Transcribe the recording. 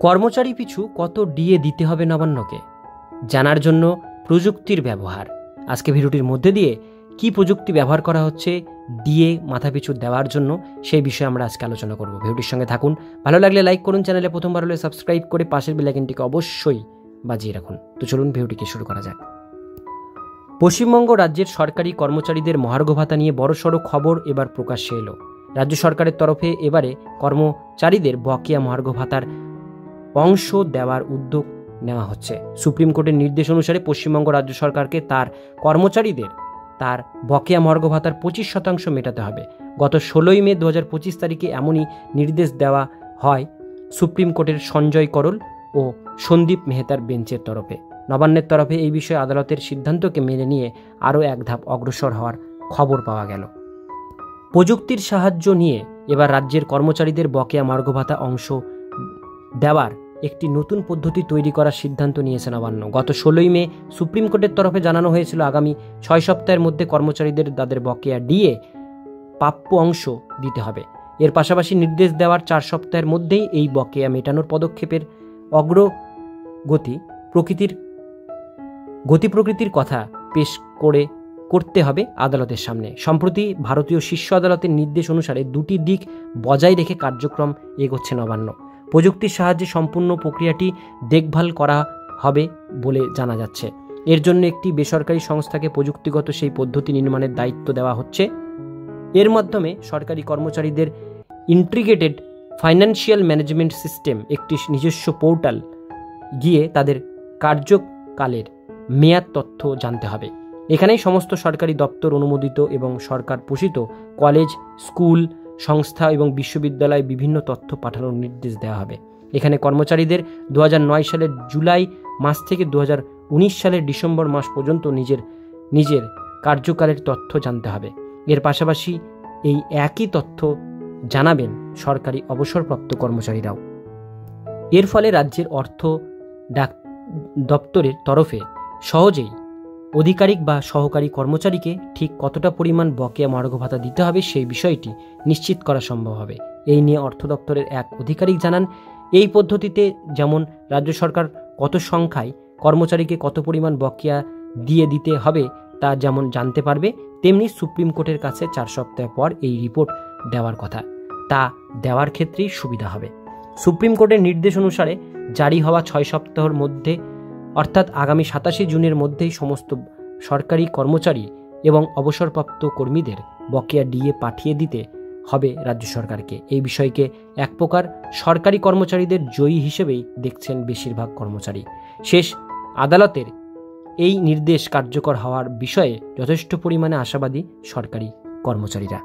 কর্মচারী পিছু কত ডিএ দিতে হবে নবান্নকে জানার জন্য প্রযুক্তির ব্যবহার। আজকে ভিডিওটির মধ্যে দিয়ে কি প্রযুক্তি ব্যবহার করা হচ্ছে ডিএ মাথাপিছু দেওয়ার জন্য সেই বিষয়ে আমরা আজকে আলোচনা করব। ভিডিওটির সঙ্গে থাকুন। ভালো লাগলে লাইক করুন, চ্যানেলে প্রথমবার হলে সাবস্ক্রাইব করে পাশের বেল আইকনটিকে অবশ্যই বাজিয়ে রাখুন। তো চলুন ভিডিওটিকে শুরু করা যাক। পশ্চিমবঙ্গ রাজ্যের সরকারি কর্মচারীদের মহার্ঘ ভাতা নিয়ে বড়সড় খবর এবার প্রকাশ্যে এলো। রাজ্য সরকারের তরফে এবারে কর্মচারীদের বকেয়া মহার্ঘ ভাতার অংশ দেওয়ার উদ্যোগ নেওয়া হচ্ছে। সুপ্রিম কোর্টের নির্দেশ অনুসারে পশ্চিমবঙ্গ রাজ্য সরকারকে তার কর্মচারীদের তার বকেয়া মহার্ঘ ভাতার 25% মেটাতে হবে। গত 16 মে 2025 তারিখে এমনই নির্দেশ দেওয়া হয় সুপ্রিম কোর্টের সঞ্জয় করল ও সন্দীপ মেহতার বেঞ্চের তরফে। নবান্নের তরফে এই বিষয়ে আদালতের সিদ্ধান্তকে মেনে নিয়ে আরও এক ধাপ অগ্রসর হওয়ার খবর পাওয়া গেল। প্রযুক্তির সাহায্য নিয়ে এবার রাজ্যের কর্মচারীদের বকেয়া মহার্ঘ ভাতা অংশ দেওয়ার একটি নতুন পদ্ধতি তৈরি করার সিদ্ধান্ত নিয়েছে নবান্ন। গত 16 মে সুপ্রিম কোর্টের তরফে জানানো হয়েছিল আগামী 6 সপ্তাহের মধ্যে কর্মচারীদের তাদের বকেয়া ডিএ প্রাপ্য অংশ দিতে হবে। এর পাশাপাশি নির্দেশ দেওয়ার 4 সপ্তাহের মধ্যেই এই বকেয়া মেটানোর পদক্ষেপের অগ্রগতি প্রকৃতির কথা পেশ করতে হবে আদালতের সামনে। সম্প্রতি ভারতীয় শীর্ষ আদালতের নির্দেশ অনুসারে দুটি দিক বজায় রেখে কার্যক্রম এগোচ্ছে নবান্ন। প্রযুক্তির সাহায্যে সম্পূর্ণ প্রক্রিয়াটি দেখভাল করা হবে বলে জানা যাচ্ছে। এর জন্য একটি বেসরকারি সংস্থাকে প্রযুক্তিগত সেই পদ্ধতি নির্মাণের দায়িত্ব দেওয়া হচ্ছে। এর মাধ্যমে সরকারি কর্মচারীদের ইন্টিগ্রেটেড ফাইন্যান্সিয়াল ম্যানেজমেন্ট সিস্টেম একটি নিজস্ব পোর্টাল গিয়ে তাদের কার্যকালের মেয়াদ তথ্য জানতে হবে। এখানেই সমস্ত সরকারি দপ্তর অনুমোদিত এবং সরকার পোষিত কলেজ, স্কুল, সংস্থা এবং বিশ্ববিদ্যালয়ে বিভিন্ন তথ্য পাঠানোর নির্দেশ দেওয়া হবে। এখানে কর্মচারীদের 2009 সালের জুলাই মাস থেকে 2019 সালের ডিসেম্বর মাস পর্যন্ত নিজের কার্যকালের তথ্য জানতে হবে। এর পাশাপাশি এই একই তথ্য জানাবেন সরকারি অবসরপ্রাপ্ত কর্মচারীরাও। এর ফলে রাজ্যের অর্থ দপ্তরের তরফে সহজেই আধিকারিক বা সহকারী কর্মচারীকে ঠিক কতটা পরিমাণ বকেয়া মহার্ঘ ভাতা দিতে হবে সেই বিষয়টি নিশ্চিত করা সম্ভব হবে। এই নিয়ে অর্থ দপ্তরের এক আধিকারিক জানান, এই পদ্ধতিতে যেমন রাজ্য সরকার কত সংখ্যায় কর্মচারীকে কত পরিমাণ বকেয়া দিয়ে দিতে হবে তা যেমন জানতে পারবে, তেমনি সুপ্রিম কোর্টের কাছে 4 সপ্তাহ পর এই রিপোর্ট দেওয়ার কথা, তা দেওয়ার ক্ষেত্রেই সুবিধা হবে। সুপ্রিম কোর্টের নির্দেশ অনুসারে জারি হওয়া 6 সপ্তাহের মধ্যে অর্থাৎ আগামী 27 জুনের মধ্যেই সমস্ত সরকারি কর্মচারী এবং অবসরপ্রাপ্ত কর্মীদের বকেয়া ডিএ পাঠিয়ে দিতে হবে রাজ্য সরকারকে। এই বিষয়কে এক প্রকার সরকারি কর্মচারীদের জয়ী হিসেবেই দেখছেন বেশিরভাগ কর্মচারী। শেষ আদালতের এই নির্দেশ কার্যকর হওয়ার বিষয়ে যথেষ্ট পরিমাণে আশাবাদী সরকারি কর্মচারীরা।